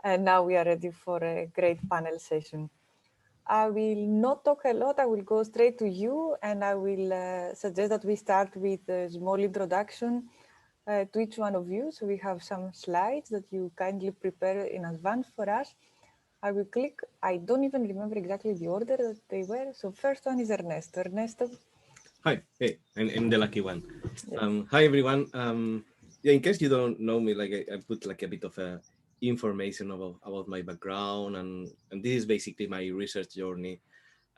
And now we are ready for a great panel session. I will not talk a lot. I will go straight to you, and I will suggest that we start with a small introduction to each one of you. So we have some slides that you kindly prepare in advance for us. I will click. I don't even remember exactly the order that they were. So first one is Ernesto. Ernesto. Hi, hey, I'm the lucky one. Yes. Hi everyone. Yeah, in case you don't know me, like I put like a bit of information about my background, and this is basically my research journey.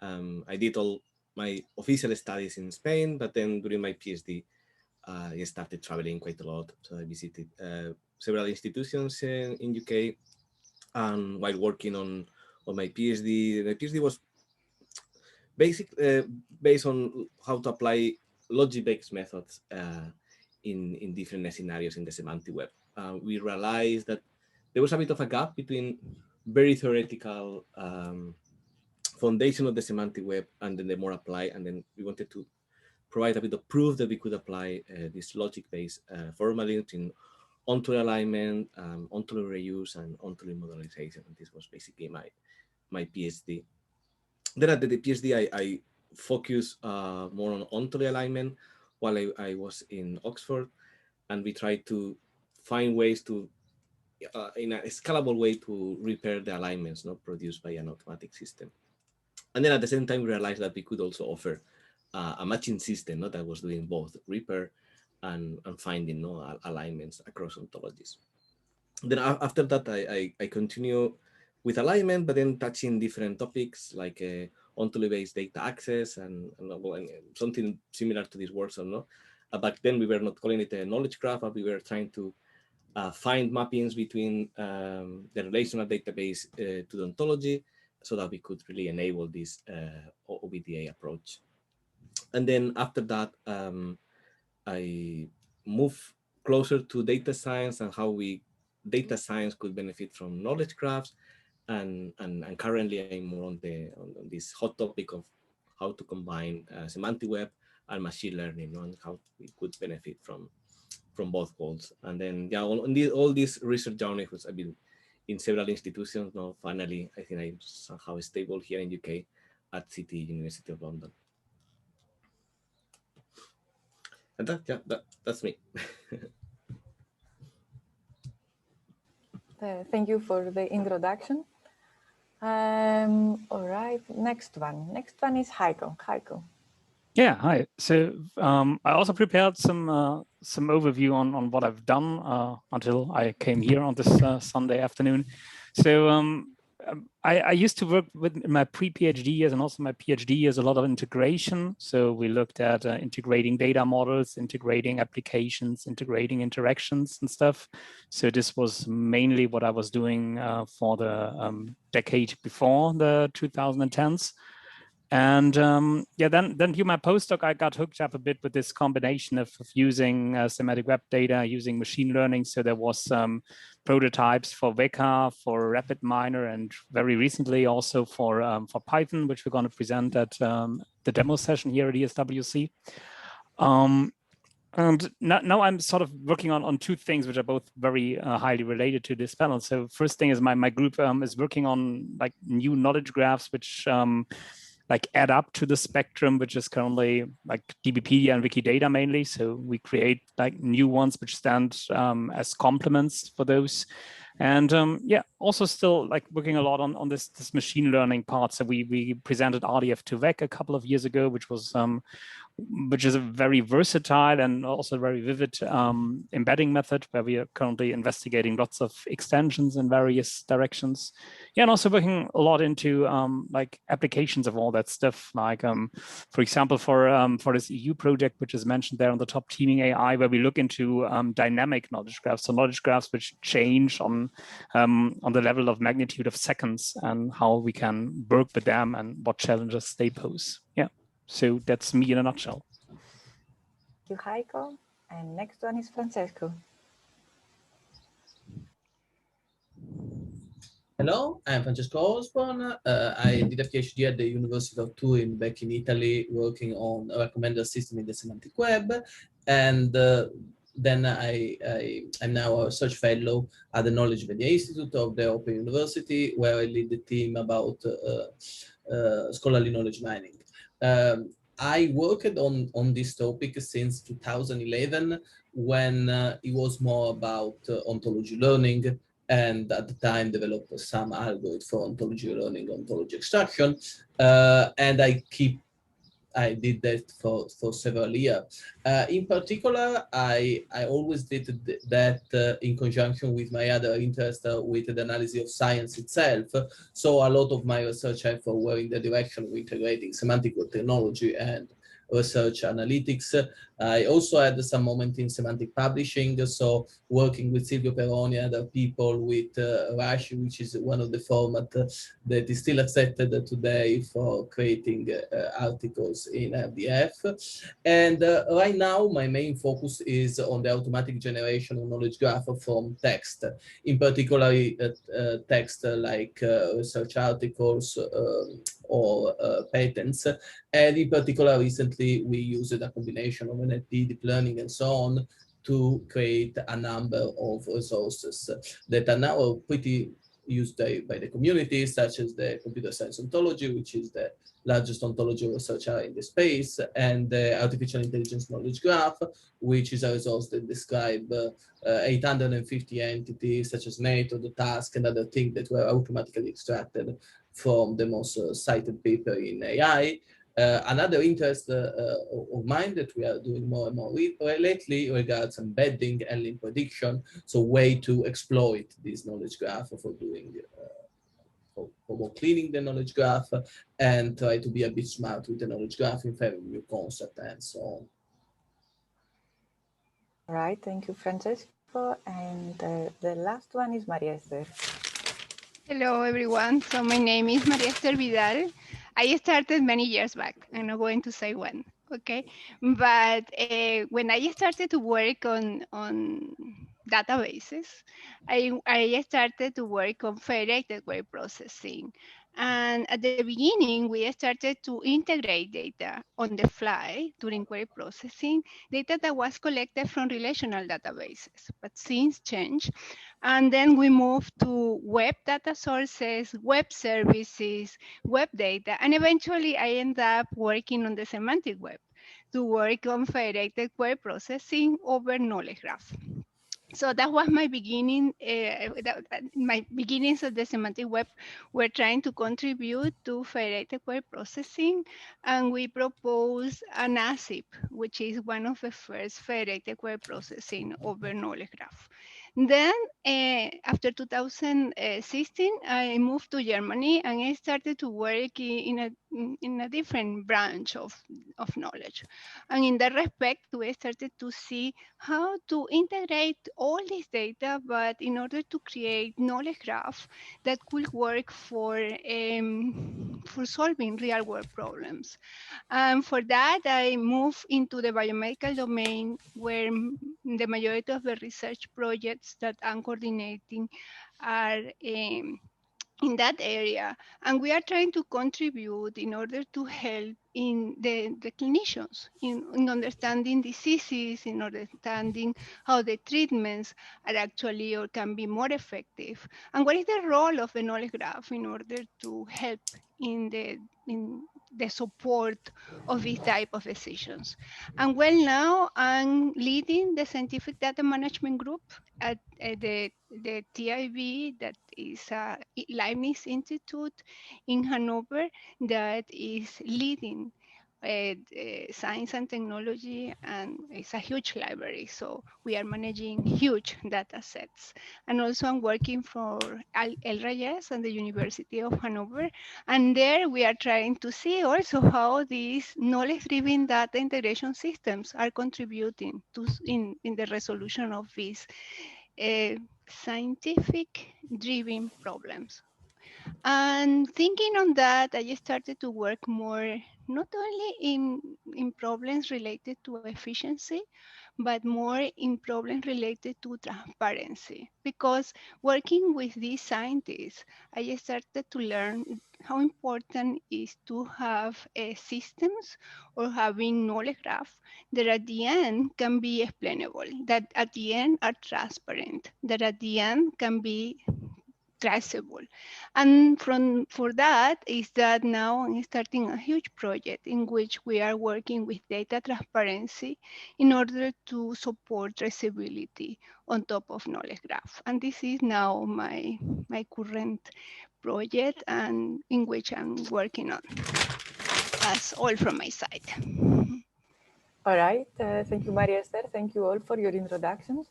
I did all my official studies in Spain, but then during my PhD, I started traveling quite a lot. So I visited several institutions in UK, and while working on my PhD was basic based on how to apply logic-based methods in different scenarios in the semantic web. We realized that there was a bit of a gap between very theoretical foundation of the semantic web and then the more applied, and then we wanted to provide a bit of proof that we could apply this logic-based formalism in ontology alignment, ontology reuse, and ontology modernization. And this was basically my PhD. Then at the PhD, I focused more on ontology alignment while I was in Oxford, and we tried to find ways to, in a scalable way, to repair the alignments not produced by an automatic system. And then at the same time, we realized that we could also offer a matching system that was doing both repair and finding alignments across ontologies. Then after that, I continue with alignment, but then touching different topics like ontology-based data access and something similar to this works or not. Back then, we were not calling it a knowledge graph, but we were trying to find mappings between the relational database to the ontology so that we could really enable this OBDA approach. And then after that, I moved closer to data science and how data science could benefit from knowledge graphs, and currently I'm more on this hot topic of how to combine semantic web and machine learning, and how we could benefit from both worlds. And then yeah, all this research journey was I've been in several institutions. Now finally, I think I'm somehow stable here in UK at City University of London. And that's me. Thank you for the introduction. All right, next one. Next one is Heiko. Heiko. Yeah, hi. So I also prepared some overview on what I've done until I came here on this Sunday afternoon. So I used to work with my pre-PhD years and also my PhD years a lot of integration. So we looked at integrating data models, integrating applications, integrating interactions and stuff. So this was mainly what I was doing for the decade before the 2010s. And yeah, then during my postdoc, I got hooked up a bit with this combination of using semantic web data, using machine learning. So there was some prototypes for Weka, for RapidMiner, and very recently also for Python, which we're going to present at the demo session here at ESWC. And now I'm sort of working on two things which are both very highly related to this panel. So first thing is my group is working on like new knowledge graphs, which like add up to the spectrum, which is currently like DBpedia and Wikidata mainly. So we create like new ones which stand as complements for those. And yeah, also still like working a lot on this machine learning part. So we presented RDF2Vec a couple of years ago, which is a very versatile and also very vivid embedding method where we are currently investigating lots of extensions in various directions. Yeah, and also working a lot into like applications of all that stuff. Like, for example, for this EU project, which is mentioned there on the top, Teaming AI, where we look into dynamic knowledge graphs, so knowledge graphs which change on the level of magnitude of seconds, and how we can work with them and what challenges they pose. Yeah. So that's me in a nutshell. Thank you, Heiko. And next one is Francesco. Hello, I'm Francesco Osborne. I did a PhD at the University of Turin back in Italy, working on a recommender system in the semantic web. And then I'm now a research fellow at the Knowledge Media Institute of the Open University, where I lead the team about scholarly knowledge mining. I worked on this topic since 2011, when it was more about ontology learning, and at the time developed some algorithm for ontology learning, ontology extraction, and I did that for several years. In particular, I always did that in conjunction with my other interest with the analysis of science itself. So a lot of my research efforts were in the direction of integrating semantic web technology and research analytics. I also had some moment in semantic publishing, so working with Silvio Peroni and other people with Rush, which is one of the format that is still accepted today for creating articles in RDF. And right now, my main focus is on the automatic generation of knowledge graph from text, in particular text like research articles or patents. And in particular, recently, we used a combination of NLP, deep learning, and so on to create a number of resources that are now pretty used by the community, such as the computer science ontology, which is the largest ontology research area in the space, and the artificial intelligence knowledge graph, which is a resource that describes 850 entities, such as method, task, and other things that were automatically extracted from the most cited paper in AI. Another interest of mine that we are doing more and more lately regards embedding and link prediction, so way to exploit this knowledge graph for doing for more cleaning the knowledge graph and try to be a bit smart with the knowledge graph in favor of new concept and so on. All right, thank you, Francesco. And the last one is Maria Esther. Hello, everyone. So my name is Maria Esther Vidal. I started many years back. I'm not going to say when, okay? But when I started to work on databases, I started to work on federated word processing. And at the beginning, we started to integrate data on the fly during query processing, data that was collected from relational databases, but since changed. And then we moved to web data sources, web services, web data, and eventually I ended up working on the semantic web to work on federated word processing over knowledge graph. So that was my beginning. My beginnings of the semantic web were trying to contribute to federated word processing, and we proposed an ASIP, which is one of the first federated word processing over knowledge graph. Then, after 2016, I moved to Germany and I started to work in a different branch of knowledge. And in that respect, we started to see how to integrate all this data, but in order to create knowledge graph that could work for solving real world problems. For that, I moved into the biomedical domain, where the majority of the research projects that I'm coordinating are in that area. And we are trying to contribute in order to help in the clinicians in understanding diseases, in understanding how the treatments are actually or can be more effective. And what is the role of the knowledge graph in order to help in the support of this type of decisions. And well, now I'm leading the scientific data management group at the TIB, that is Leibniz Institute in Hanover, that is leading science and technology, and it's a huge library. So we are managing huge data sets. And also I'm working for El Reyes and the University of Hanover. And there we are trying to see also how these knowledge-driven data integration systems are contributing to in the resolution of these scientific-driven problems. And thinking on that, I started to work more, not only in problems related to efficiency, but more in problems related to transparency. Because working with these scientists, I started to learn how important it is to have systems or having knowledge graph that at the end can be explainable, that at the end are transparent, that at the end can be traceable. And for that is that now I'm starting a huge project in which we are working with data transparency in order to support traceability on top of knowledge graph. And this is now my current project and in which I'm working on. That's all from my side. All right. Thank you, Maria Esther. Thank you all for your introductions.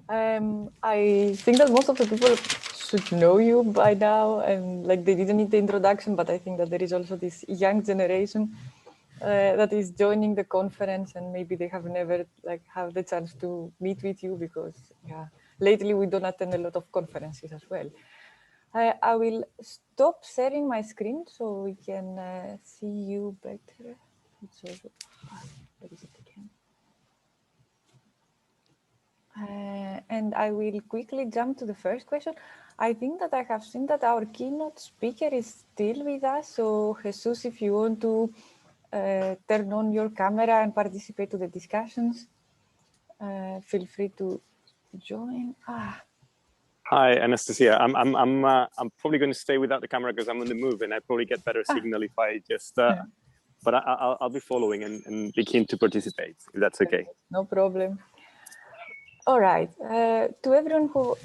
I think that most of the people should know you by now, and like they didn't need the introduction, but I think that there is also this young generation that is joining the conference, and maybe they have never like have the chance to meet with you because lately we don't attend a lot of conferences as well. I will stop sharing my screen so we can see you better. It's also, where is it again? And I will quickly jump to the first question. I think that I have seen that our keynote speaker is still with us. So Jesus, if you want to turn on your camera and participate to the discussions, feel free to join. Hi, Anastasia. I'm probably going to stay without the camera because I'm on the move, and I probably get better signal if I just. But I'll be following and be keen to participate if that's okay. No problem. All right. To everyone who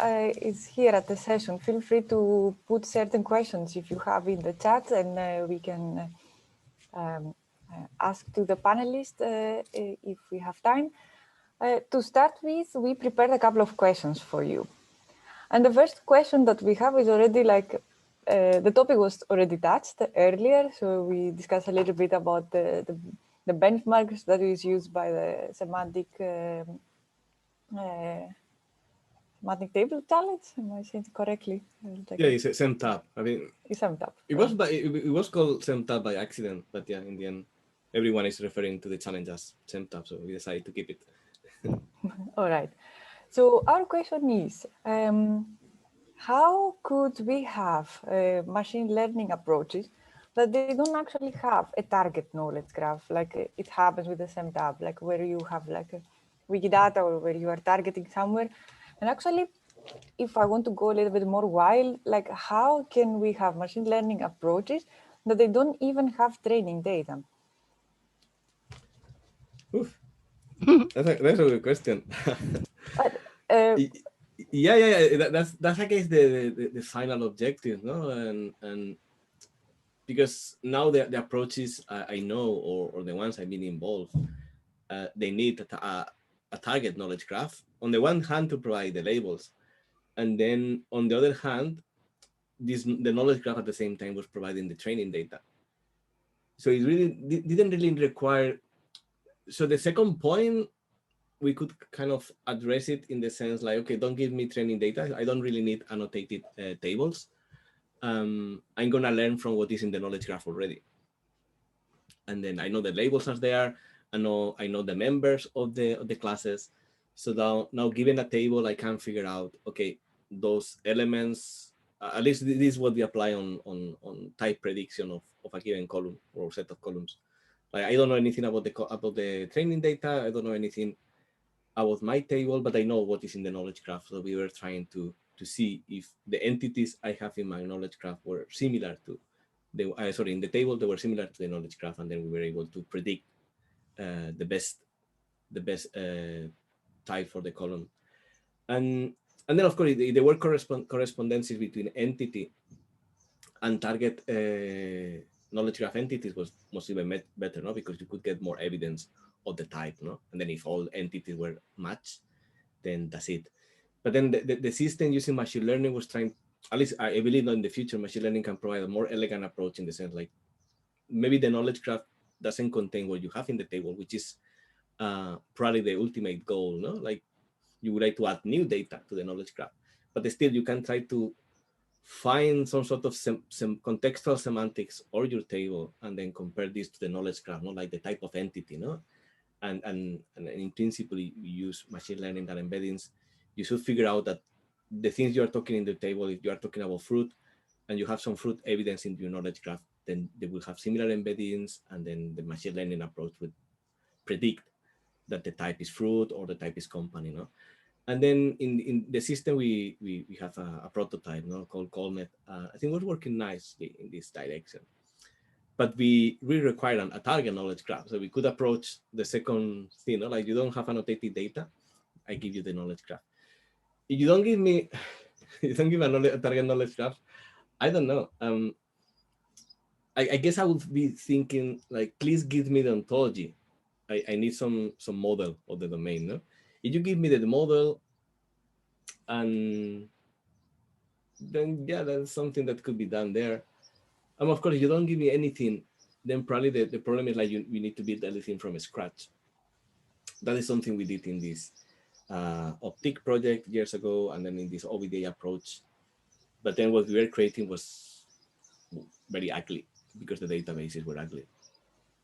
is here at the session, feel free to put certain questions if you have in the chat, and we can ask to the panelists if we have time. To start with, we prepared a couple of questions for you. And the first question that we have is already like, the topic was already touched earlier. So we discussed a little bit about the benchmarks that is used by the semantic Table Challenge. Am I saying it correctly? Yeah, it's SEMTAB. I mean, it's SEMTAB. It was called SEMTAB by accident, but yeah, in the end, everyone is referring to the challenge as SEMTAB, so we decided to keep it. All right. So our question is, how could we have machine learning approaches that they don't actually have a target knowledge graph, like it happens with the SEMTAB, like where you have like a Wikidata or where you are targeting somewhere. And actually, if I want to go a little bit more wild, like how can we have machine learning approaches that they don't even have training data? Oof. That's a good question. But, that's I guess the final objective, no? And because now the approaches I know or the ones I've been involved, they need a target knowledge graph. On the one hand, to provide the labels, and then on the other hand, the knowledge graph at the same time was providing the training data. So it really didn't really require. So the second point, we could kind of address it in the sense like, okay, don't give me training data. I don't really need annotated tables. I'm gonna learn from what is in the knowledge graph already. And then I know the labels are there. I know the members of the classes. So now given a table, I can figure out, okay, those elements, at least this is what we apply on type prediction of a given column or set of columns. Like I don't know anything about the training data. I don't know anything about my table, but I know what is in the knowledge graph. So we were trying to see if the entities I have in my knowledge graph were similar to in the table, they were similar to the knowledge graph, and then we were able to predict the best type for the column. And then of course there were correspondences between entity and target knowledge graph entities was even better, no? Because you could get more evidence of the type, no? And then if all entities were matched, then that's it. But then the system using machine learning was trying, at least I believe in the future, machine learning can provide a more elegant approach in the sense like maybe the knowledge graph doesn't contain what you have in the table, which is probably the ultimate goal, no? Like you would like to add new data to the knowledge graph, but still you can try to find some sort of some contextual semantics or your table and then compare this to the knowledge graph, not like the type of entity, no? and in principle, you use machine learning and embeddings, you should figure out that the things you are talking in the table, if you are talking about fruit and you have some fruit evidence in your knowledge graph, then they will have similar embeddings, and then the machine learning approach would predict that the type is fruit or the type is company, no? And then in the system, we have a prototype, no, called Colmet. I think we're working nicely in this direction. But we require a target knowledge graph. So we could approach the second thing, no? Like, you don't have annotated data, I give you the knowledge graph. If you don't give me, you don't give a target knowledge graph, I don't know. I guess I would be thinking, like, please give me the ontology. I need some model of the domain, no? If you give me the model, and then yeah, that's something that could be done there. Of course, if you don't give me anything, then probably the problem is, like, we need to build everything from scratch. That is something we did in this Optic project years ago, and then in this OBDA approach. But then what we were creating was very ugly because the databases were ugly.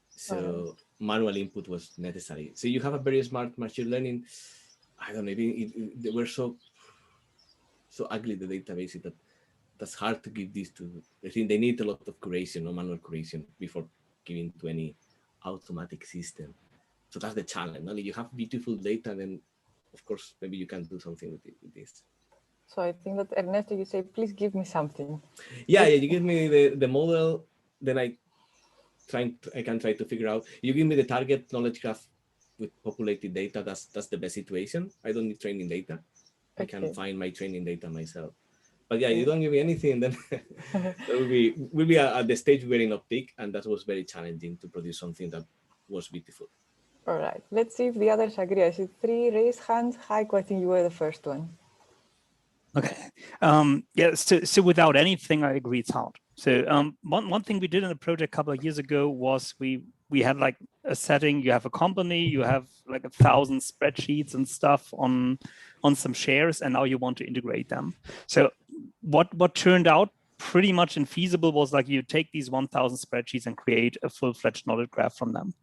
So manual input was necessary. So you have a very smart machine learning. I don't know, they were so ugly, the databases, that that's hard to give this to. I think they need a lot of curation or manual curation before giving to any automatic system. So that's the challenge. Only you have beautiful data, then of course maybe you can do something with this. So I think that, Ernesto, you say, please give me something. Yeah, you give me the model, then I can try to figure out. You give me the target knowledge graph with populated data. That's the best situation. I don't need training data. I can find my training data myself. But yeah, you don't give me anything, then we'll be at the stage we're in Optic, and that was very challenging to produce something that was beautiful. All right, let's see if the others agree. I see 3 raised hands. Heiko, I think you were the first one. Okay. Yeah. So without anything, I agree it's hard. So one thing we did in a project a couple of years ago was we had like a setting. You have a company, you have like 1,000 spreadsheets and stuff on some shares, and now you want to integrate them. So what turned out pretty much infeasible was, like, you take these 1,000 spreadsheets and create a full-fledged knowledge graph from them.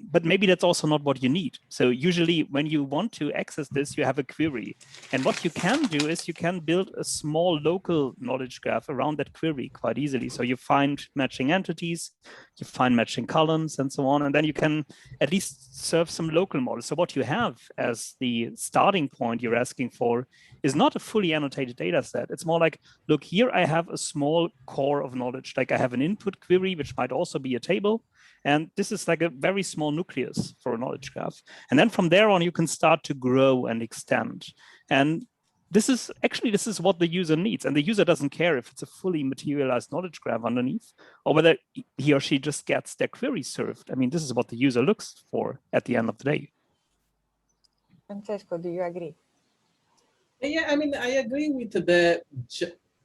But maybe that's also not what you need. So usually when you want to access this, you have a query. And what you can do is you can build a small local knowledge graph around that query quite easily. So you find matching entities, you find matching columns, and so on. And then you can at least serve some local models. So what you have as the starting point you're asking for is not a fully annotated data set. It's more like, look, here I have a small core of knowledge. Like, I have an input query, which might also be a table. And this is like a very small nucleus for a knowledge graph. And then from there on, you can start to grow and extend. And this is what the user needs. And the user doesn't care if it's a fully materialized knowledge graph underneath, or whether he or she just gets their query served. I mean, this is what the user looks for at the end of the day. Francesco, do you agree? Yeah, I mean, I agree with the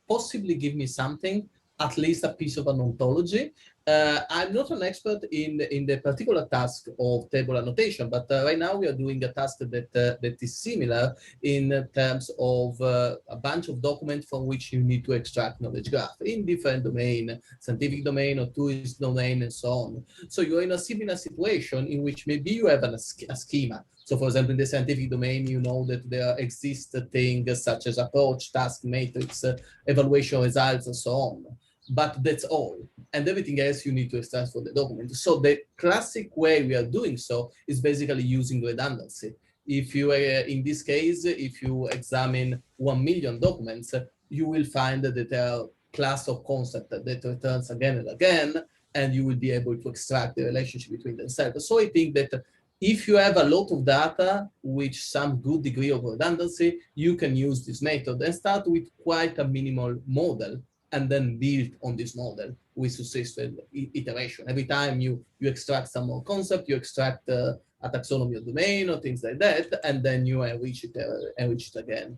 possibly give me something, at least a piece of an ontology. I'm not an expert in the particular task of table annotation, but right now we are doing a task that is similar in terms of a bunch of documents from which you need to extract knowledge graph in different domain, scientific domain or tourist domain, and so on. So you're in a similar situation in which maybe you have a schema. So for example, in the scientific domain, you know that there exist things such as approach, task, matrix, evaluation results, and so on. But that's all. And everything else you need to extract for the document. So the classic way we are doing so is basically using redundancy. If you, in this case, if you examine 1 million documents, you will find that there are class of concepts that returns again and again, and you will be able to extract the relationship between themselves. So I think that if you have a lot of data with some good degree of redundancy, you can use this method and start with quite a minimal model, and then build on this model with successful iteration. Every time you extract some more concept, you extract a taxonomy of domain or things like that, and then you enrich it again.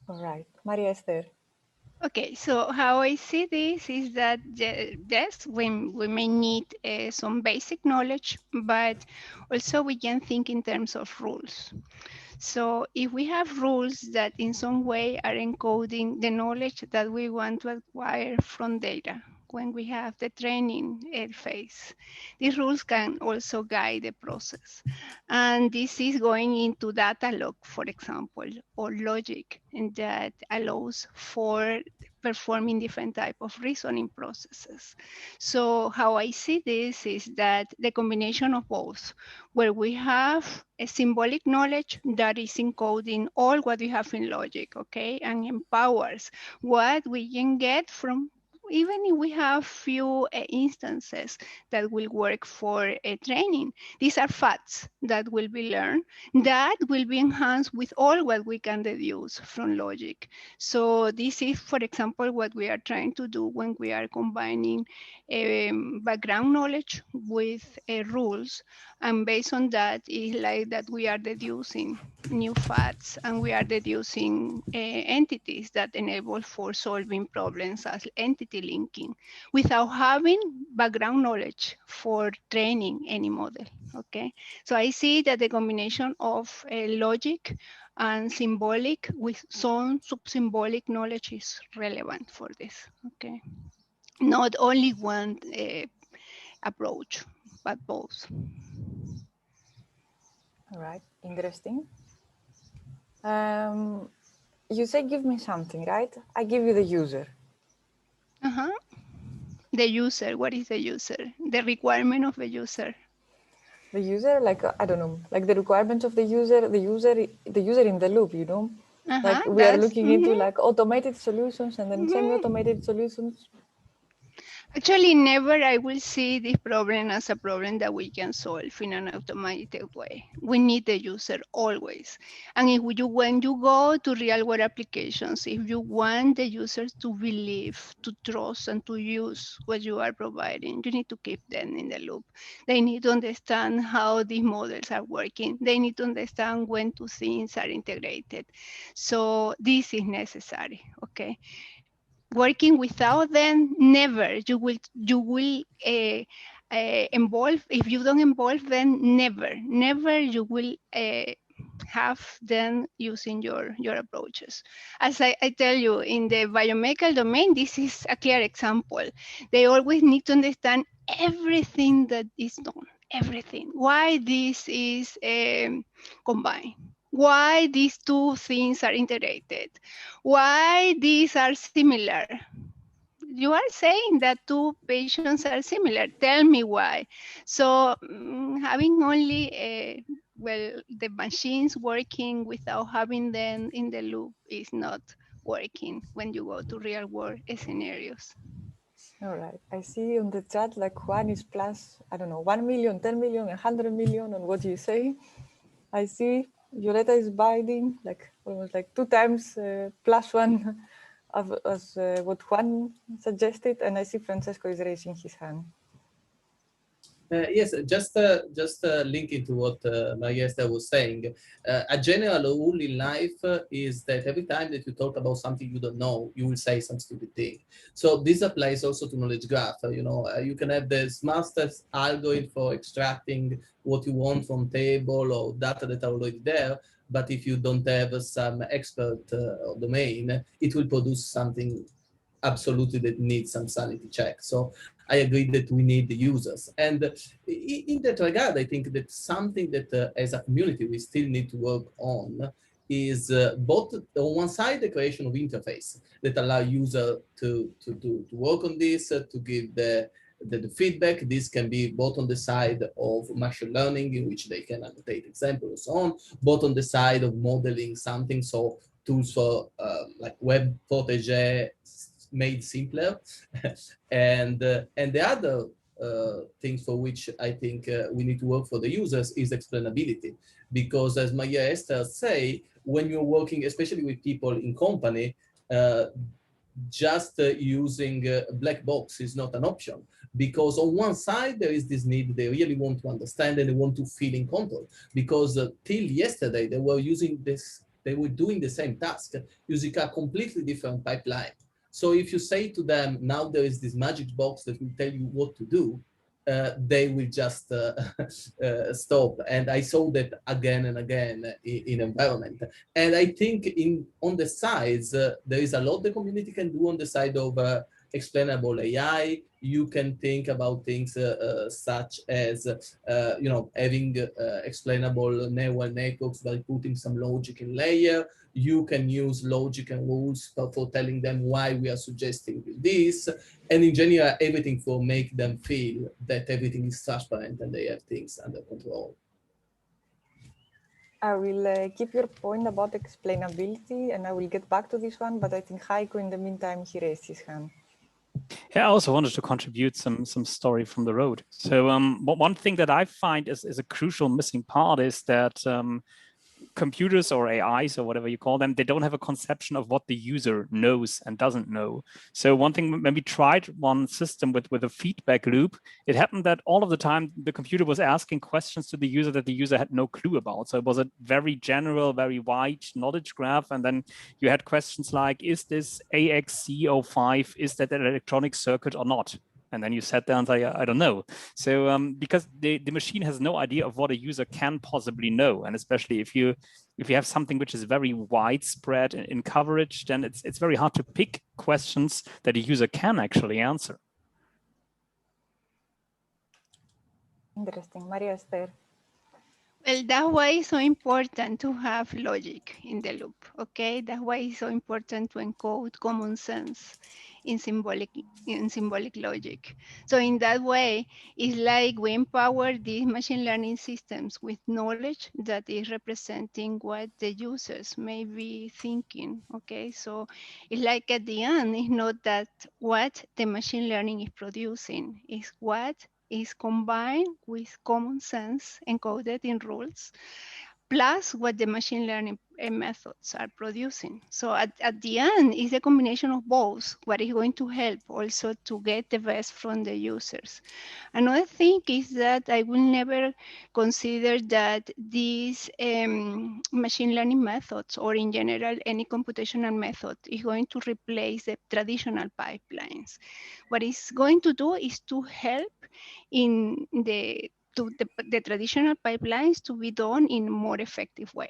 All right, Maria Esther. Okay, so how I see this is that, yes, we may need some basic knowledge, but also we can think in terms of rules. So if we have rules that in some way are encoding the knowledge that we want to acquire from data, when we have the training phase. These rules can also guide the process. And this is going into data log, for example, or logic, and that allows for performing different type of reasoning processes. So how I see this is that the combination of both, where we have a symbolic knowledge that is encoding all what we have in logic, okay, and empowers what we can get from, even if we have few instances that will work for training. These are facts that will be learned, that will be enhanced with all what we can deduce from logic. So this is, for example, what we are trying to do when we are combining background knowledge with rules. And based on that, it's like that we are deducing new facts, and we are deducing entities that enable for solving problems as entity linking without having background knowledge for training any model, okay? So I see that the combination of logic and symbolic with some sub-symbolic knowledge is relevant for this, okay? Not only one approach, but both. All right, interesting. You say give me something, right? I give you the user. Uh-huh. The user, what is the user? The requirement of the user. The user, like, I don't know, like the requirements of the user in the loop, you know? Like we are looking into like automated solutions and then semi-automated solutions. Actually, never I will see this problem as a problem that we can solve in an automated way. We need the user always. And if you, when you go to real world applications, if you want the users to believe, to trust, and to use what you are providing, you need to keep them in the loop. They need to understand how these models are working. They need to understand when two things are integrated. So this is necessary, okay? Working without them, never. You will involve, if you don't involve them, never you will have them using your approaches. As I tell you, in the biomedical domain, this is a clear example. They always need to understand everything that is done, everything. Why this is combined. Why these two things are integrated. Why these are similar. You are saying that two patients are similar. Tell me why. So having only well, the machines working without having them in the loop is not working when you go to real world scenarios. All right. I see on the chat like one is plus, I don't know, 1 million, 10 million, 100 million on what you say. I see Violeta is binding like almost like 2 times plus one as what Juan suggested. And I see Francesco is raising his hand. Yes, just linking to what Maria Esther was saying, a general rule in life is that every time that you talk about something you don't know, you will say some stupid thing. So this applies also to knowledge graph. You know, you can have the smartest algorithm for extracting what you want from table or data that are already there, but if you don't have some expert domain, it will produce something absolutely that needs some sanity check. So I agree that we need the users. And in that regard, I think that something that as a community we still need to work on is both on one side the creation of interface that allow user to work on this, to give the feedback. This can be both on the side of machine learning, in which they can annotate examples and so on, both on the side of modeling something, so tools for like web protege made simpler. And the other things for which I think we need to work for the users is explainability. Because as Maria Esther say, when you're working, especially with people in company, just using a black box is not an option. Because on one side, there is this need, they really want to understand and they want to feel in control. Because till yesterday, they were using this, they were doing the same task using a completely different pipeline. So if you say to them, now there is this magic box that will tell you what to do, they will just stop. And I saw that again and again in environment. And I think on the sides, there is a lot the community can do on the side of explainable AI. You can think about things such as, having explainable neural networks by putting some logic in layer. You can use logic and rules for telling them why we are suggesting this. And in general, everything for make them feel that everything is transparent and they have things under control. I will keep your point about explainability, and I will get back to this one, but I think Heiko, in the meantime, he raised his hand. Yeah, I also wanted to contribute some story from the road. So one thing that I find is a crucial missing part is that computers or AIs or whatever you call them, they don't have a conception of what the user knows and doesn't know. So one thing, when we tried one system with a feedback loop, it happened that all of the time the computer was asking questions to the user that the user had no clue about. So it was a very general, very wide knowledge graph. And then you had questions like, is this AXC05, is that an electronic circuit or not? And then you sat there and say, I don't know. So because the machine has no idea of what a user can possibly know. And especially if you have something which is very widespread in coverage, then it's very hard to pick questions that a user can actually answer. Interesting. Maria Esther. Well, that's why it's so important to have logic in the loop, okay? That's why it's so important to encode common sense in symbolic logic. So in that way, it's like we empower these machine learning systems with knowledge that is representing what the users may be thinking, okay? So it's like at the end, it's not that what the machine learning is producing, it's what is combined with common sense encoded in rules, plus what the machine learning methods are producing. So at the end, it's a combination of both, what is going to help also to get the best from the users. Another thing is that I will never consider that these machine learning methods, or in general, any computational method, is going to replace the traditional pipelines. What it's going to do is to help in the traditional pipelines to be done in a more effective way.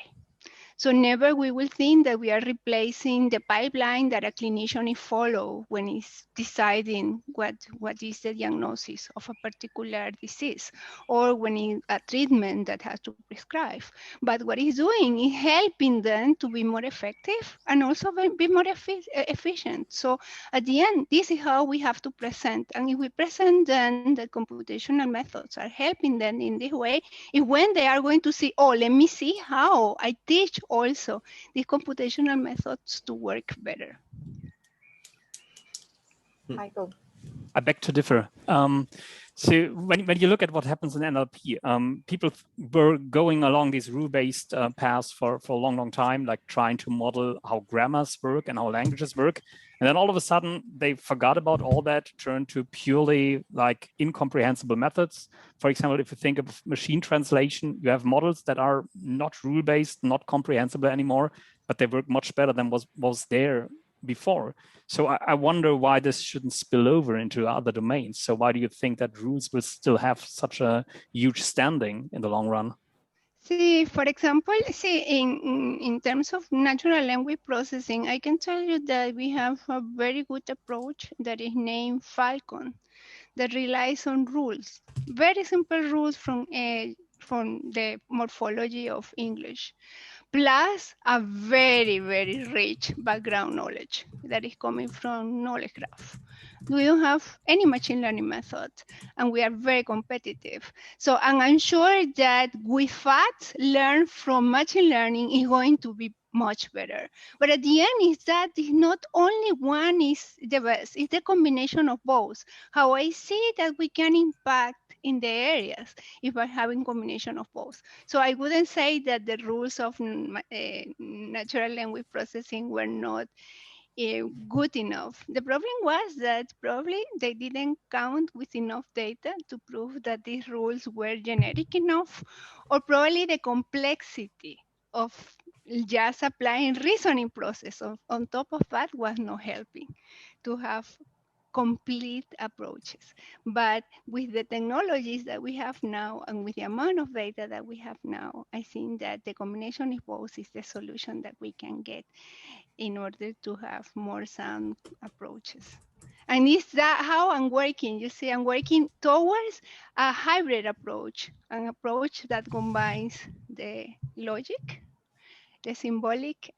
So never we will think that we are replacing the pipeline that a clinician follows when he's deciding what is the diagnosis of a particular disease, or when a treatment that has to prescribe. But what he's doing is helping them to be more effective and also be more efficient. So at the end, this is how we have to present. And if we present then the computational methods are helping them in this way, is when they are going to see, oh, let me see how I teach also these computational methods to work better. Heiko. I beg to differ. So when you look at what happens in NLP, people were going along these rule-based paths for a long time, like trying to model how grammars work and how languages work. And then all of a sudden, they forgot about all that, turned to purely like incomprehensible methods. For example, if you think of machine translation, you have models that are not rule-based, not comprehensible anymore, but they work much better than was there before. So I wonder why this shouldn't spill over into other domains. So why do you think that rules will still have such a huge standing in the long run? See, for example, in terms of natural language processing, I can tell you that we have a very good approach that is named Falcon, that relies on rules, very simple rules from the morphology of English, plus a very, very rich background knowledge that is coming from knowledge graph. We don't have any machine learning method, and we are very competitive. So, and I'm sure that with that, learn from machine learning is going to be much better. But at the end, is that is not only one is the best, it's the combination of both. How I see that we can impact in the areas if we're having combination of both. So I wouldn't say that the rules of natural language processing were not good enough. The problem was that probably they didn't count with enough data to prove that these rules were generic enough, or probably the complexity of just applying reasoning process on top of that was not helping to have complete approaches. But with the technologies that we have now and with the amount of data that we have now, I think that the combination of both is the solution that we can get in order to have more sound approaches. And is that how I'm working? You see, I'm working towards a hybrid approach, an approach that combines the logic, the symbolic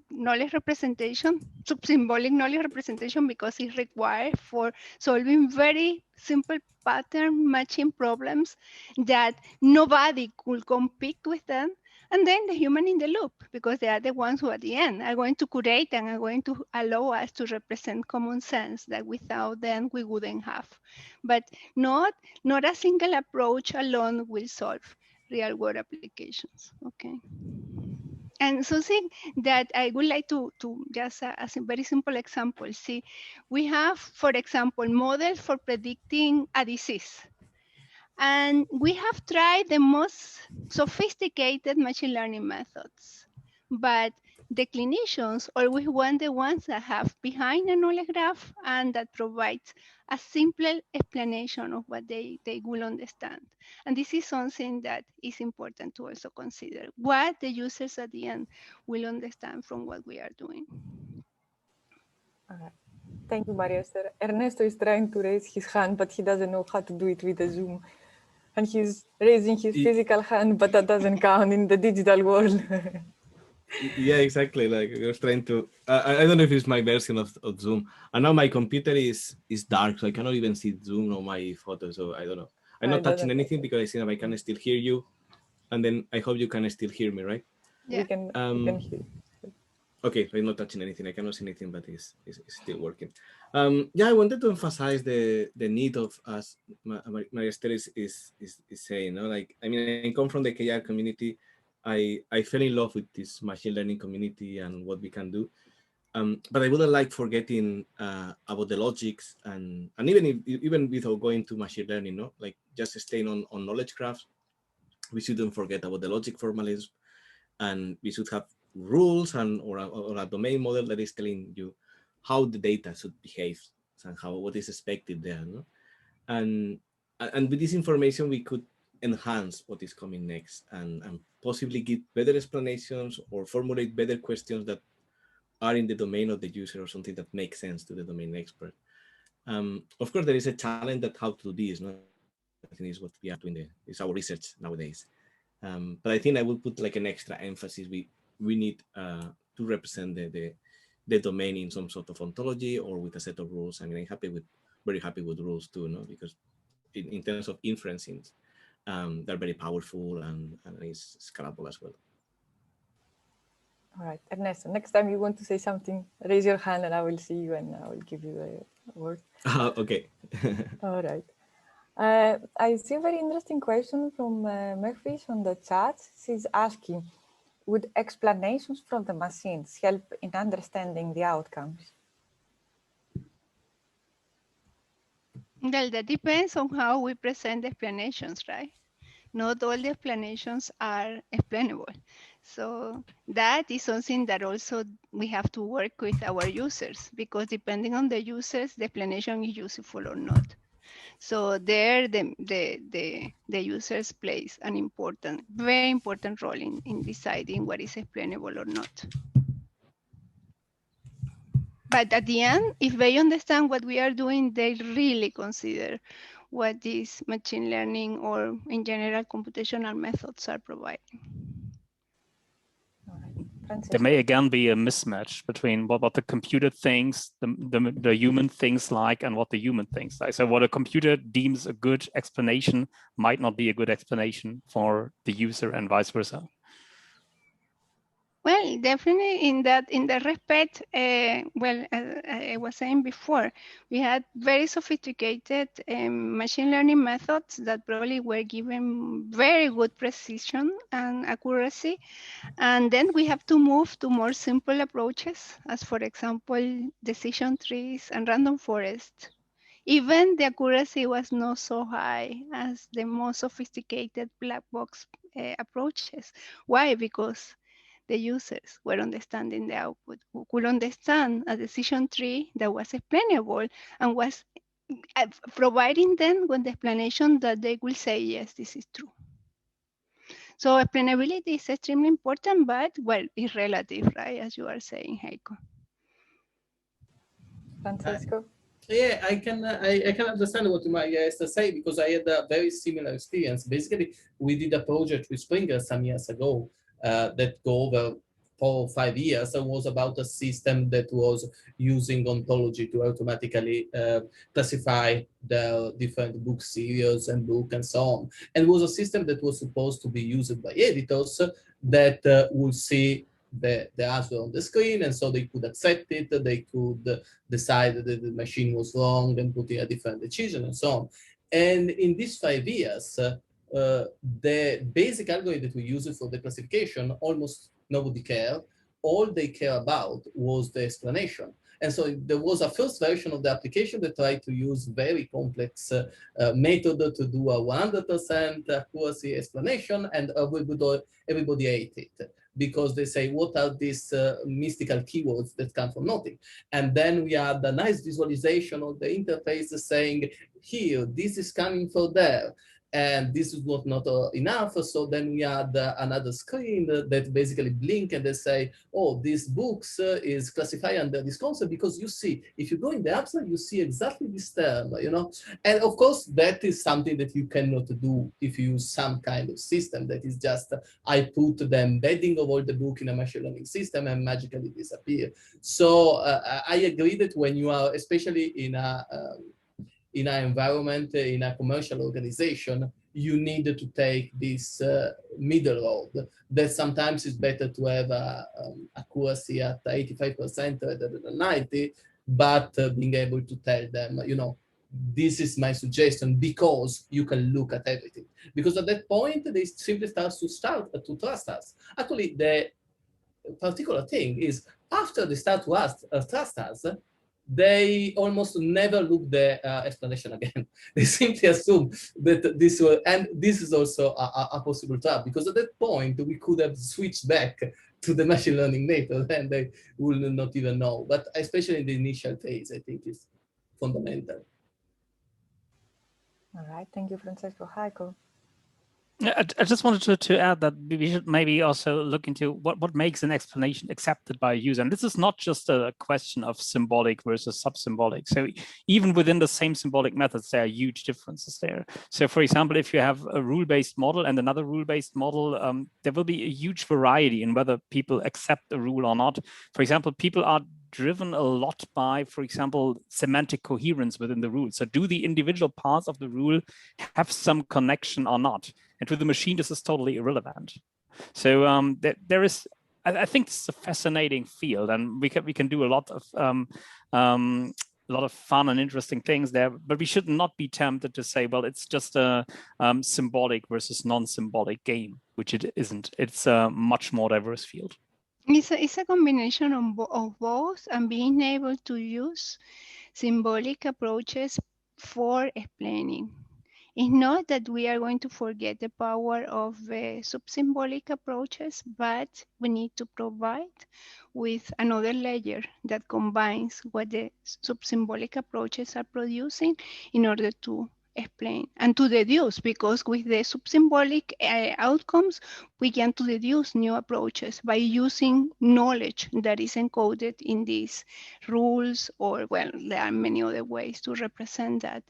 knowledge representation, sub-symbolic knowledge representation, because it's required for solving very simple pattern matching problems that nobody could compete with them. And then the human in the loop, because they are the ones who at the end are going to curate and are going to allow us to represent common sense that without them we wouldn't have. But not a single approach alone will solve real world applications, okay? And something that I would like to just as a very simple example, see, we have, for example, models for predicting a disease. And we have tried the most sophisticated machine learning methods, but the clinicians always want the ones that have behind a knowledge graph and that provides a simple explanation of what they will understand. And this is something that is important to also consider, what the users at the end will understand from what we are doing. Okay. Thank you, Maria Esther. Ernesto is trying to raise his hand, but he doesn't know how to do it with the Zoom. And he's raising his physical hand, but that doesn't count in the digital world. Yeah, exactly. Like I was trying to, I don't know if it's my version of Zoom. And now my computer is dark, so I cannot even see Zoom on my photo. So I don't know. I'm not touching anything because I see if I can still hear you. And then I hope you can still hear me, right? Yeah. We can hear. Okay, I'm not touching anything. I cannot see anything, but it's still working. Yeah, I wanted to emphasize the need of, as Maria Esther is saying, no? Like, I mean, I come from the KR community. I fell in love with this machine learning community and what we can do. But I wouldn't like forgetting about the logics and even without going to machine learning, no? Like just staying on knowledge graphs, we shouldn't forget about the logic formalism, and we should have rules or a domain model that is telling you how the data should behave and what is expected there, no? And with this information we could enhance what is coming next and possibly give better explanations or formulate better questions that are in the domain of the user or something that makes sense to the domain expert. Of course, there is a challenge that how to do this, no? I think is what we are doing, is our research nowadays. But I think I will put like an extra emphasis. We need to represent the domain in some sort of ontology or with a set of rules. I mean, I'm very happy with rules too, no? Because in terms of inferencing, they're very powerful and it's scalable as well. All right, Ernesto, next time you want to say something, raise your hand and I will see you and I will give you the word. Okay. All right. I see a very interesting question from Murphy's on the chat. She's asking, would explanations from the machines help in understanding the outcomes? Well, that depends on how we present the explanations, right? Not all the explanations are explainable. So that is something that also we have to work with our users, because depending on the users, the explanation is useful or not. So there, the users plays an very important role in deciding what is explainable or not. But at the end, if they understand what we are doing, they really consider what these machine learning or in general computational methods are providing. All right. There may again be a mismatch between what the computer thinks, the human thinks like, and what the human thinks like. So what a computer deems a good explanation might not be a good explanation for the user and vice versa. Well, definitely in that respect, well, as I was saying before, we had very sophisticated machine learning methods that probably were given very good precision and accuracy. And then we have to move to more simple approaches, as for example, decision trees and random forest. Even the accuracy was not so high as the most sophisticated black box approaches. Why? Because the users were understanding the output, who could understand a decision tree that was explainable and was providing them with the explanation that they will say, yes, this is true. So explainability is extremely important, but well, it's relative, right? As you are saying, Heiko. Francesco? Yeah, I can understand what Maria has to say, because I had a very similar experience. Basically, we did a project with Springer some years ago that go over 4 or 5 years. It was about a system that was using ontology to automatically classify the different book series and book and so on. And it was a system that was supposed to be used by editors that would see the answer on the screen, and so they could accept it, they could decide that the machine was wrong and put in a different decision and so on. And in these 5 years, the basic algorithm that we use for the classification, almost nobody cared. All they care about was the explanation. And so there was a first version of the application that tried to use very complex method to do a 100% accuracy explanation, and everybody ate it, because they say, what are these mystical keywords that come from nothing? And then we had a nice visualization of the interface saying, here, this is coming from there. And this was not enough, so then we had another screen that basically blink and they say, oh, this books is classified under this concept, because you see, if you go in the abstract, you see exactly this term, you know? And of course, that is something that you cannot do if you use some kind of system that is just, I put the embedding of all the book in a machine learning system and magically disappear. So I agree that when you are, especially in an environment, in a commercial organization, you need to take this middle road, that sometimes it's better to have accuracy at 85% rather than 90%, but being able to tell them, you know, this is my suggestion, because you can look at everything. Because at that point, they simply start to trust us. Actually, the particular thing is, after they start to trust us, they almost never look the explanation again. They simply assume that this will, and this is also a possible trap, because at that point we could have switched back to the machine learning method and they will not even know. But especially in the initial phase, I think is fundamental. All right, thank you, Francesco. Heiko? I just wanted to add that we should maybe also look into what makes an explanation accepted by a user. And this is not just a question of symbolic versus sub-symbolic. So even within the same symbolic methods, there are huge differences there. So for example, if you have a rule-based model and another rule-based model, there will be a huge variety in whether people accept a rule or not. For example, people are driven a lot by, for example, semantic coherence within the rule. So do the individual parts of the rule have some connection or not? And to the machine, this is totally irrelevant. So there is, I think it's a fascinating field, and we can do a lot of fun and interesting things there. But we should not be tempted to say, well, it's just a symbolic versus non-symbolic game, which it isn't. It's a much more diverse field. It's a combination of both, and being able to use symbolic approaches for explaining. It's not that we are going to forget the power of sub-symbolic approaches, but we need to provide with another layer that combines what the sub-symbolic approaches are producing in order to explain and to deduce, because with the sub-symbolic outcomes, we can to deduce new approaches by using knowledge that is encoded in these rules, or, well, there are many other ways to represent that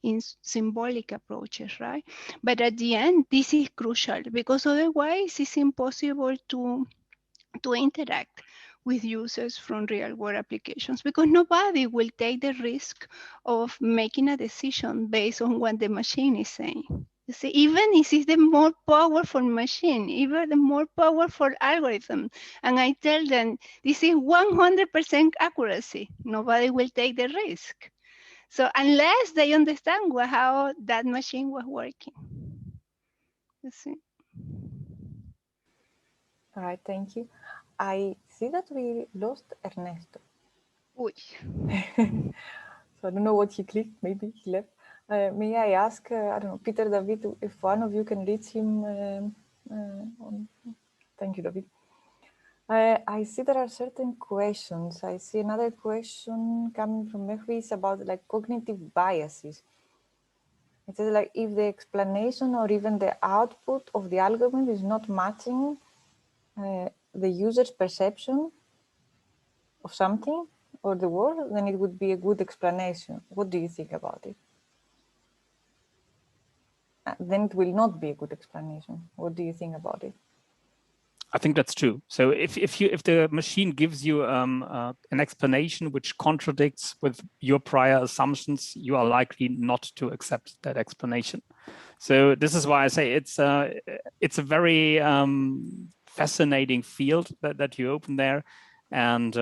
in symbolic approaches, right? But at the end, this is crucial, because otherwise it's impossible to interact with users from real-world applications, because nobody will take the risk of making a decision based on what the machine is saying. You see, even if it's the more powerful machine, even the more powerful algorithm, and I tell them this is 100% accuracy, nobody will take the risk. So unless they understand how that machine was working. You see. All right, thank you. I see that we lost Ernesto. Uy. So I don't know what he clicked, maybe he left. May I ask, I don't know, Peter, David, if one of you can reach him? Thank you, David. I see there are certain questions. I see another question coming from Mehwi about like cognitive biases. It says like if the explanation or even the output of the algorithm is not matching the user's perception of something or the world, then it would be a good explanation. What do you think about it? Then it will not be a good explanation. What do you think about it? I think that's true. So if the machine gives you an explanation which contradicts with your prior assumptions, you are likely not to accept that explanation. So this is why I say it's a very fascinating field that you open there, and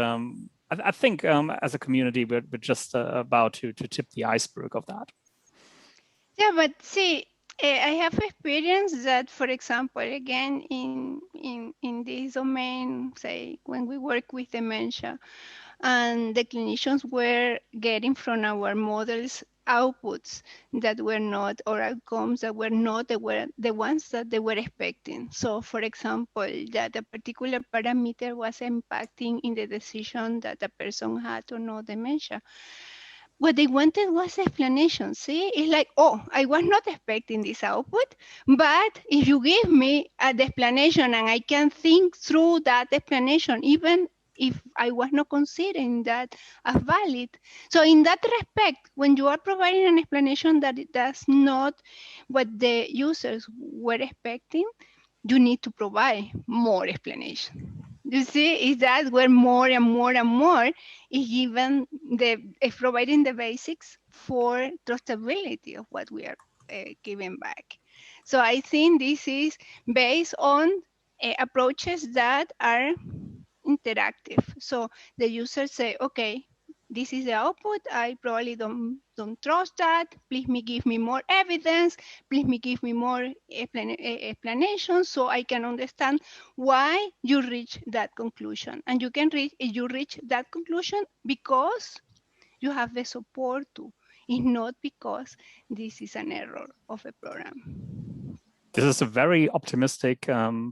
I think as a community we're just about to tip the iceberg of that. Yeah, but see, I have experience that, for example, again, in this domain, say, when we work with dementia, and the clinicians were getting from our models outputs that were not, or outcomes that were not the ones that they were expecting. So, for example, that a particular parameter was impacting in the decision that the person had or not dementia. What they wanted was explanation. See, it's like, oh, I was not expecting this output, but if you give me the explanation and I can think through that explanation, even if I was not considering that as valid. So in that respect, when you are providing an explanation that it does not what the users were expecting, you need to provide more explanation. You see, is that where more and more and more is given is providing the basics for trustability of what we are giving back. So I think this is based on approaches that are interactive. So the users say, okay, this is the output. I probably don't trust that. Please give me more evidence. Please give me more explanation so I can understand why you reach that conclusion. And you reach that conclusion because you have the support to. It's not because this is an error of a program. This is a very optimistic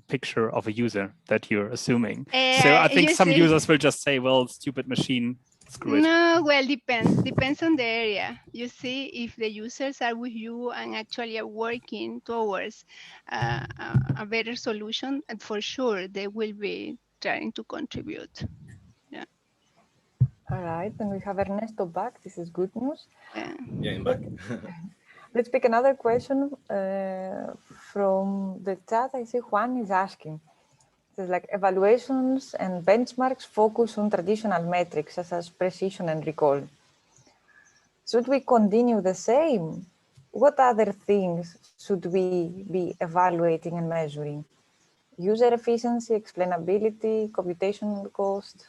picture of a user that you're assuming. So I think some users will just say, well, stupid machine, screw it. No, well, depends on the area. You see, if the users are with you and actually are working towards a better solution, and for sure they will be trying to contribute. Yeah. All right, then we have Ernesto back. This is good news. Yeah, I'm back. Let's pick another question from the chat. I see Juan is asking. It says like evaluations and benchmarks focus on traditional metrics such as precision and recall. Should we continue the same? What other things should we be evaluating and measuring? User efficiency, explainability, computational cost?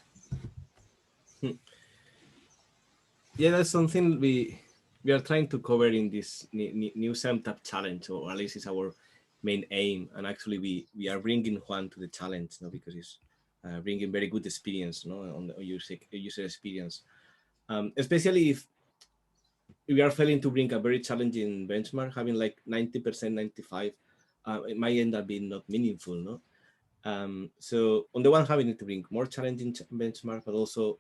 Yeah, that's something we are trying to cover in this new Semantic challenge, or at least it's our main aim. And actually, we are bringing Juan to the challenge, because he's bringing very good experience, on the user experience, especially if we are failing to bring a very challenging benchmark. Having like 90%, 95, it might end up being not meaningful, no. So on the one hand, we need to bring more challenging benchmark, but also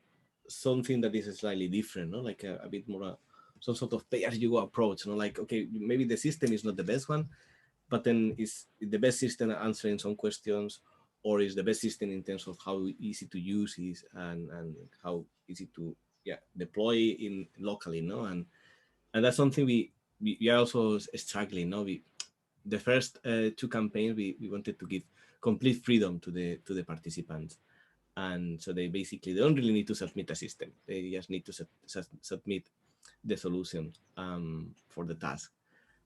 something that is slightly different, like a bit more some sort of pay-as-you-go approach, like, okay, maybe the system is not the best one, but then is the best system at answering some questions, or is the best system in terms of how easy to use is and how easy to deploy in locally, and that's something we are also struggling. The first two campaigns we wanted to give complete freedom to the participants, and so they don't really need to submit a system. They just need to submit the solution for the task.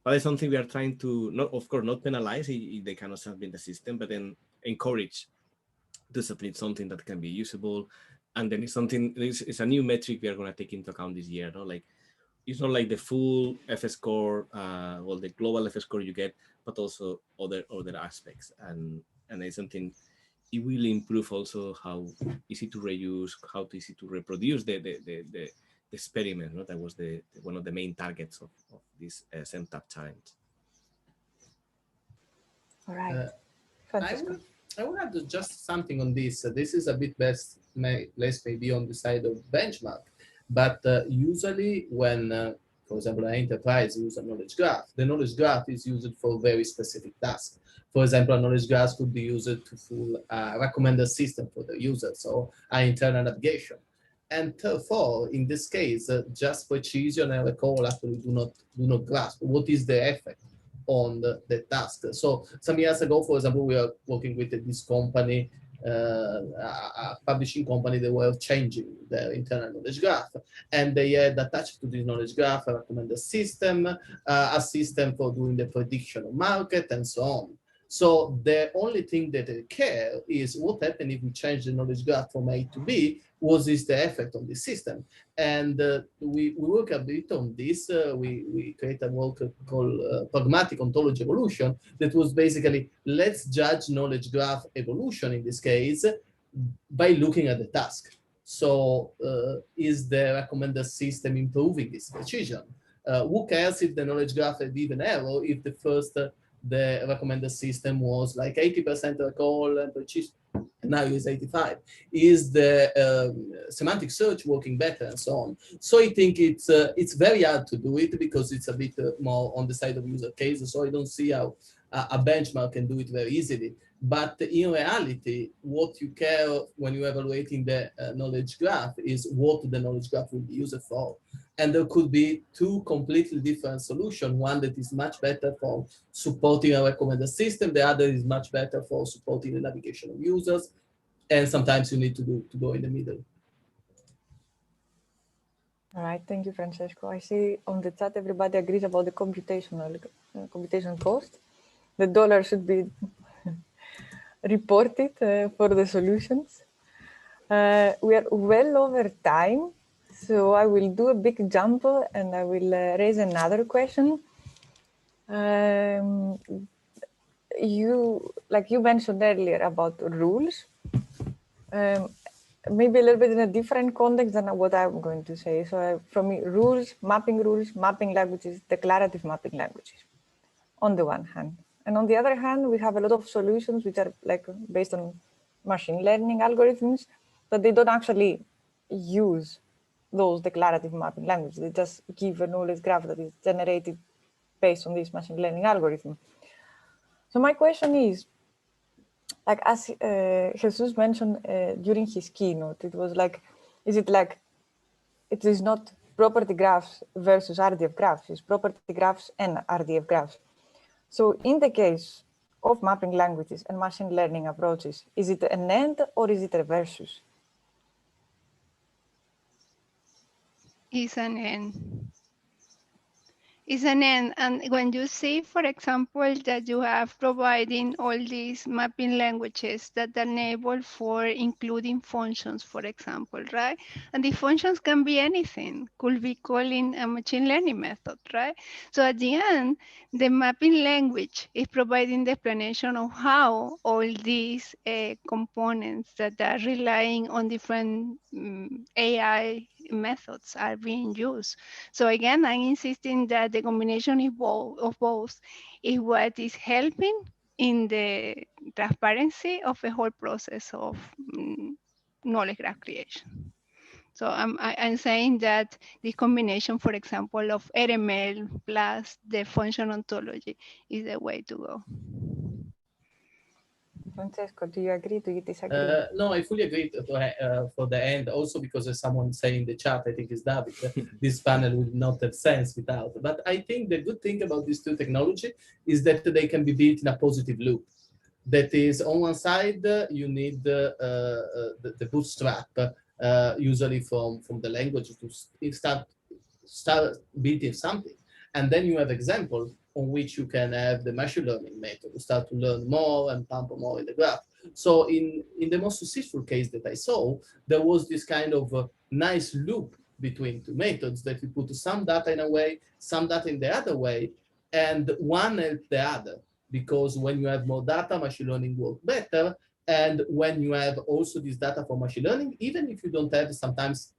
But it's something we are trying to not penalize if they cannot submit the system, but then encourage to submit something that can be usable. And then it's a new metric we are going to take into account this year. Like, it's not like the full FS score, the global FS score you get, but also other aspects. And it's something, it will improve also how easy to reuse, how easy to reproduce the experiment. That was one of the main targets of this Semantic challenge. All right. I I will add just something on this. This is a bit less maybe on the side of benchmark, but usually when, for example, an enterprise uses a knowledge graph, the knowledge graph is used for very specific tasks. For example, a knowledge graph could be used to full recommender system for the user, so an internal navigation. And therefore, in this case, just precision and recall actually do not grasp what is the effect on the task. So some years ago, for example, we are working with this company, a publishing company. They were changing their internal knowledge graph, and they had attached to this knowledge graph a recommender system, a system for doing the prediction of market, and so on. So the only thing that they care is what happened if we change the knowledge graph from A to B. What is the effect on the system? And we work a bit on this. We create a work called pragmatic ontology evolution that was basically, let's judge knowledge graph evolution in this case by looking at the task. So is the recommender system improving its precision? Who cares if the knowledge graph had even error if the first the recommender system was like 80% recall and precision, and now it's 85. Is the semantic search working better, and so on? So I think it's very hard to do it because it's a bit more on the side of user cases. So I don't see how a benchmark can do it very easily. But in reality, what you care when you're evaluating the knowledge graph is what the knowledge graph will be used for. And there could be two completely different solutions. One that is much better for supporting a recommender system. The other is much better for supporting the navigation of users. And sometimes you need to go in the middle. All right, thank you, Francesco. I see on the chat everybody agrees about the computation cost. The dollar should be reported for the solutions. We are well over time, so I will do a big jump and I will raise another question. You mentioned earlier about rules, maybe a little bit in a different context than what I'm going to say. So from me, rules, mapping languages, declarative mapping languages, on the one hand. And on the other hand, we have a lot of solutions which are based on machine learning algorithms, but they don't actually use those declarative mapping languages. They just give a knowledge graph that is generated based on this machine learning algorithm. So my question is, as Jesus mentioned during his keynote, it was it is not property graphs versus RDF graphs, it's property graphs and RDF graphs. So in the case of mapping languages and machine learning approaches, is it an and or is it a versus? It's an and. It's an end. And when you see, for example, that you have providing all these mapping languages that enable for including functions, for example, right? And the functions can be anything, could be calling a machine learning method, right? So at the end, the mapping language is providing the explanation of how all these components that are relying on different AI methods are being used. So again, I'm insisting that the combination of both is what is helping in the transparency of the whole process of knowledge graph creation. So I'm saying that this combination, for example, of RML plus the function ontology is the way to go. Francesco, do you agree? Do you disagree? No, I fully agree for the end. Also, because as someone saying in the chat, I think is David, this panel would not have sense without. But I think the good thing about these two technology is that they can be built in a positive loop. That is, on one side, you need the bootstrap, usually from the language to start building something. And then you have examples on which you can have the machine learning method to start to learn more and pump more in the graph. So in the most successful case that I saw, there was this kind of nice loop between two methods that you put some data in a way, some data in the other way, and one helped the other. Because when you have more data, machine learning works better. And when you have also this data for machine learning, even if you don't have sometimes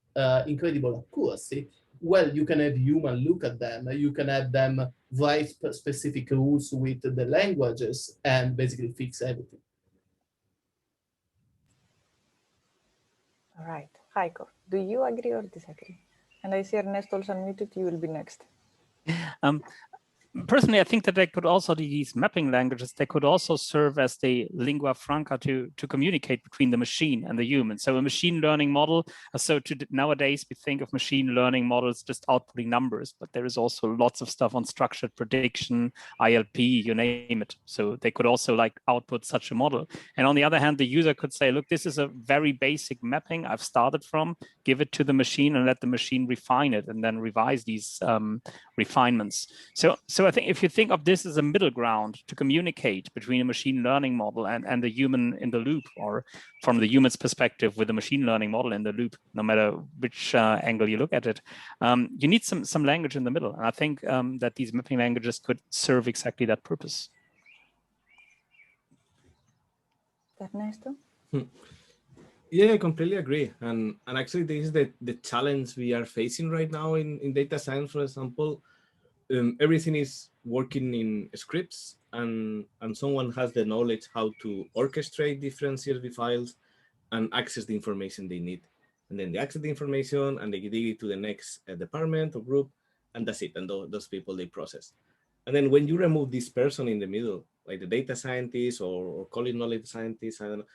incredible accuracy, well, you can have human look at them. You can have them write specific rules with the languages and basically fix everything. All right, Heiko, do you agree or disagree? And I see Ernesto also unmuted, you will be next. Personally, I think that they could also, these mapping languages, they could also serve as the lingua franca to communicate between the machine and the human. So a machine learning model, so nowadays we think of machine learning models just outputting numbers, but there is also lots of stuff on structured prediction, ILP, you name it. So they could also like output such a model. And on the other hand, the user could say, look, this is a very basic mapping I've started from, give it to the machine and let the machine refine it and then revise these refinements. So I think if you think of this as a middle ground to communicate between a machine learning model and the human in the loop, or from the human's perspective with a machine learning model in the loop, no matter which angle you look at it, you need some language in the middle. And I think that these mapping languages could serve exactly that purpose. Ernesto? Yeah, I completely agree. And actually, this is the challenge we are facing right now in data science, for example. Everything is working in scripts, and someone has the knowledge how to orchestrate different CSV files and access the information they need. And then they access the information and they dig it to the next department or group, and that's it. And those people, they process. And then when you remove this person in the middle, like the data scientist or call it knowledge scientist, I don't know,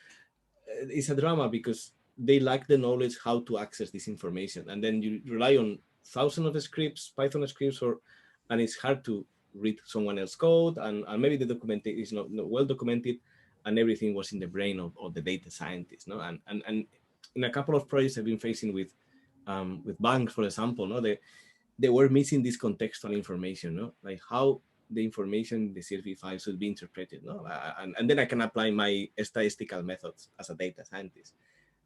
it's a drama because they lack the knowledge how to access this information. And then you rely on thousands of scripts, Python scripts, and it's hard to read someone else's code, and maybe the documentation is not well documented, and everything was in the brain of the data scientist. No, and in a couple of projects I've been facing with banks, for example, no, they were missing this contextual information, no, like how the information in the CSV file should be interpreted, no, and then I can apply my statistical methods as a data scientist.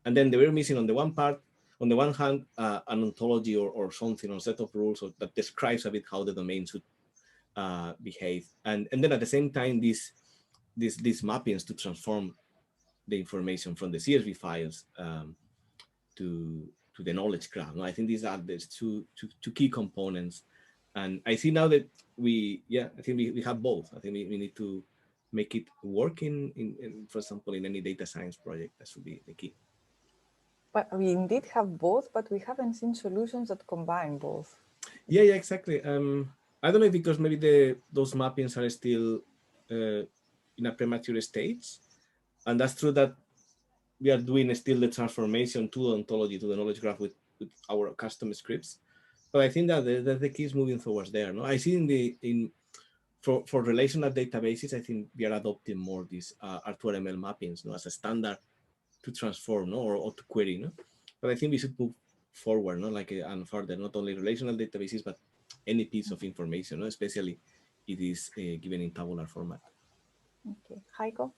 And then they were missing on the one part, on the one hand, an ontology or something, or set of rules that describes a bit how the domain should behave. And then at the same time, these mappings to transform the information from the CSV files to the knowledge graph. No, I think these are the two key components. And I see now that I think we have both. I think we need to make it work in, for example, in any data science project. That should be the key. But we indeed have both, but we haven't seen solutions that combine both. Yeah, exactly. I don't know if because maybe those mappings are still in a premature stage, and that's true that we are doing still the transformation to the ontology, to the knowledge graph with our custom scripts. But I think that the key is moving towards there. No, I see for relational databases, I think we are adopting more these R2RML mappings, no, as a standard to transform, no, or to query, no. But I think we should move forward, no, like and further, not only relational databases, but any piece of information, no, especially it is given in tabular format. Okay, Heiko.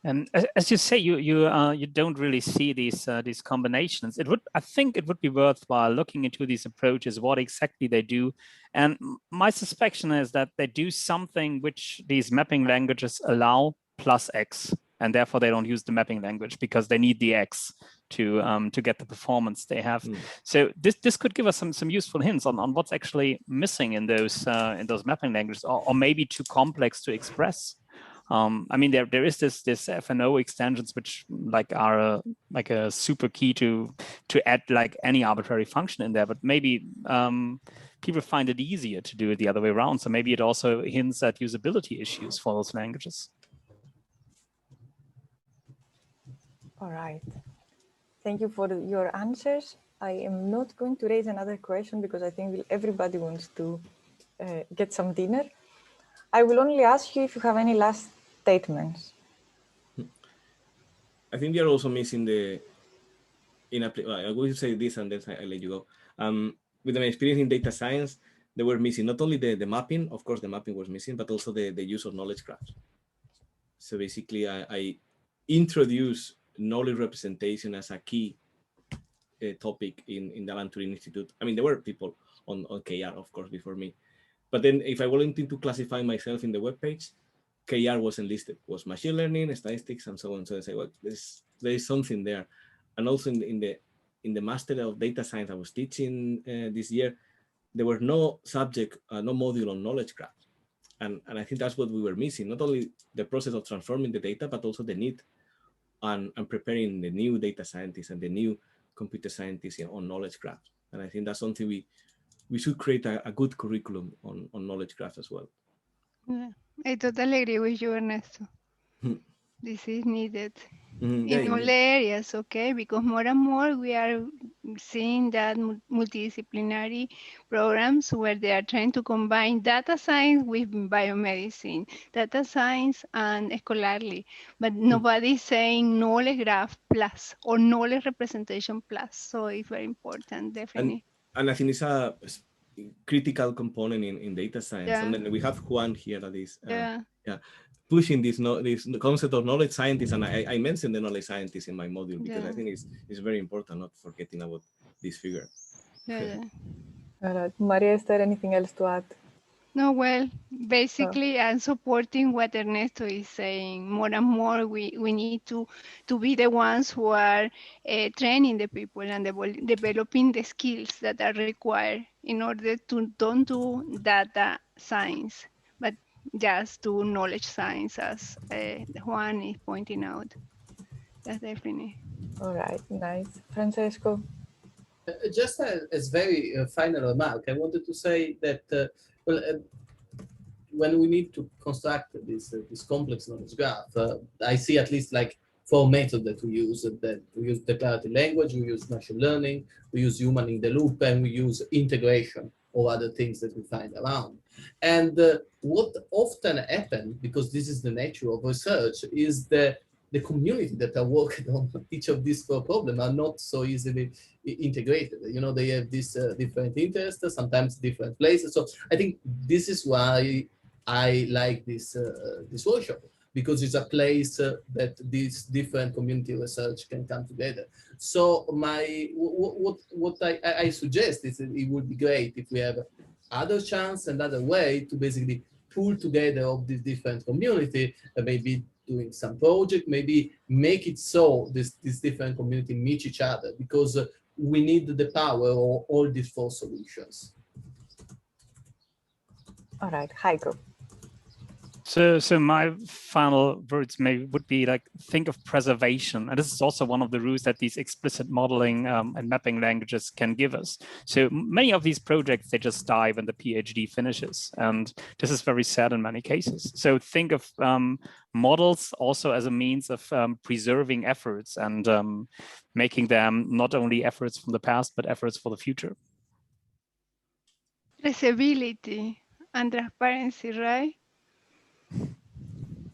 And as you say, you don't really see these combinations. I think it would be worthwhile looking into these approaches, what exactly they do. And my suspicion is that they do something which these mapping languages allow plus X, and therefore they don't use the mapping language because they need the X to get the performance they have. So this could give us some useful hints on what's actually missing in those mapping languages, or maybe too complex to express. I mean, there is this FNO extensions which like are like a super key to add like any arbitrary function in there, but maybe people find it easier to do it the other way around. So maybe it also hints at usability issues for those languages. All right. Thank you for your answers. I am not going to raise another question because I think everybody wants to get some dinner. I will only ask you if you have any last statements. I think we are also missing I will say this and then I'll let you go. With my experience in data science, they were missing not only the mapping, of course the mapping was missing, but also the use of knowledge graphs. So basically I introduced knowledge representation as a key topic in the Alan Turing Institute. I mean, there were people on KR, of course, before me. But then if I wanted to classify myself in the webpage, KR wasn't listed. It was machine learning, statistics, and so on. So I say, well, there is something there. And also in the Master of Data Science I was teaching this year, there were no subject, no module on knowledge graph. And I think that's what we were missing, not only the process of transforming the data, but also the need and preparing the new data scientists and the new computer scientists on knowledge graphs. And I think that's something we should create a good curriculum on knowledge graphs as well. Yeah, I totally agree with you, Ernesto. This is needed in all areas, okay? Because more and more we are seeing that multidisciplinary programs where they are trying to combine data science with biomedicine, data science and scholarly, but nobody's saying knowledge graph plus or knowledge representation plus. So it's very important, definitely. And I think it's a critical component in data science. Yeah. And then we have Juan here that is pushing this concept of knowledge scientists. And I mentioned the knowledge scientists in my module because I think it's very important not forgetting about this figure. Yeah. All right. Maria, is there anything else to add? No, well, basically, I'm supporting what Ernesto is saying. More and more, we need to be the ones who are training the people and developing the skills that are required in order to don't do data science, but just do knowledge science, as Juan is pointing out. That's definitely. All right, nice. Francesco? Just as very final remark, I wanted to say that, when we need to construct this complex knowledge graph, I see at least like 4 methods that we use. That we use declarative language, we use machine learning, we use human in the loop, and we use integration or other things that we find around. And what often happens, because this is the nature of research, is the community that are working on each of these 4 problems are not so easily integrated. You know, they have these different interests, sometimes different places. So I think this is why I like this workshop, because it's a place that these different community research can come together. So what I suggest is that it would be great if we have other chance and other way to basically pull together of these different community, maybe doing some project, maybe make it so this different community meet each other, because we need the power of all these 4 solutions. All right, Heiko. So my final words would be like, think of preservation. And this is also one of the rules that these explicit modeling and mapping languages can give us. So many of these projects, they just die when the PhD finishes. And this is very sad in many cases. So think of models also as a means of preserving efforts and making them not only efforts from the past, but efforts for the future. Traceability and transparency, right?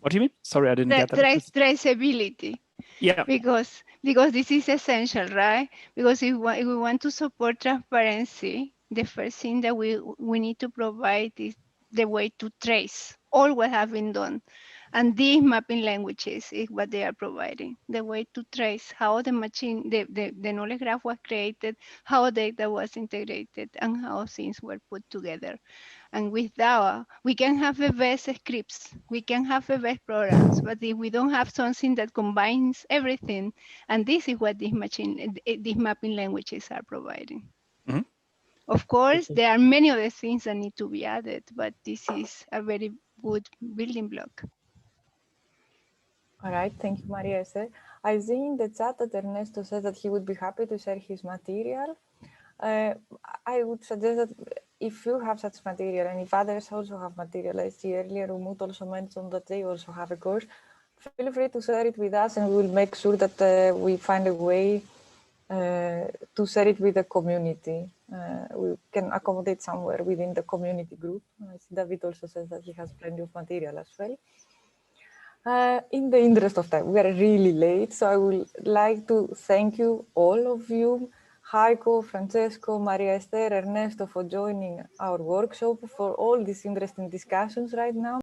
What do you mean? Sorry, I didn't get that. Traceability. Yeah. Because this is essential, right? Because if we want to support transparency, the first thing that we need to provide is the way to trace all what have been done. And these mapping languages is what they are providing, the way to trace how the machine, the knowledge graph was created, how data was integrated, and how things were put together. And with that, we can have the best scripts, we can have the best programs, but if we don't have something that combines everything, and this is what these mapping languages are providing. Mm-hmm. Of course, there are many other things that need to be added, but this is a very good building block. All right, thank you, Maria. I see in the chat that Ernesto says that he would be happy to share his material. I would suggest that if you have such material and if others also have material, I see earlier Umut also mentioned that they also have a course, feel free to share it with us and we will make sure that we find a way to share it with the community. We can accommodate somewhere within the community group. I see David also says that he has plenty of material as well. In the interest of time, we are really late, so I would like to thank you, all of you, Heiko, Francesco, Maria Esther, Ernesto, for joining our workshop, for all these interesting discussions right now.